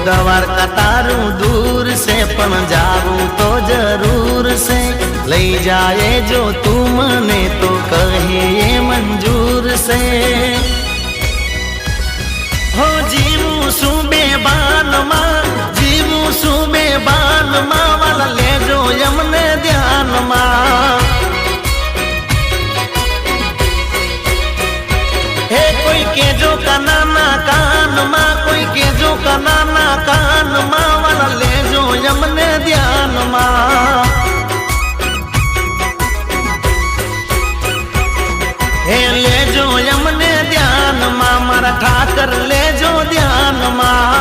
द्वारका तारू दूर से पण जाऊं तो जरूर से लई जाए जो तू मने तो कहे ये मंजूर से हो जीवू सुबे बान मां जीवू सुबे बान मां वाला ले जो यमने ध्यान मां हे कोई के जो कनाना कान मां कोई के जो कनाना कान मां वाला ले जो यमने ध्यान मां हे ले जो यमने ध्यान मां मारा ठाकर ले जो ध्यान मां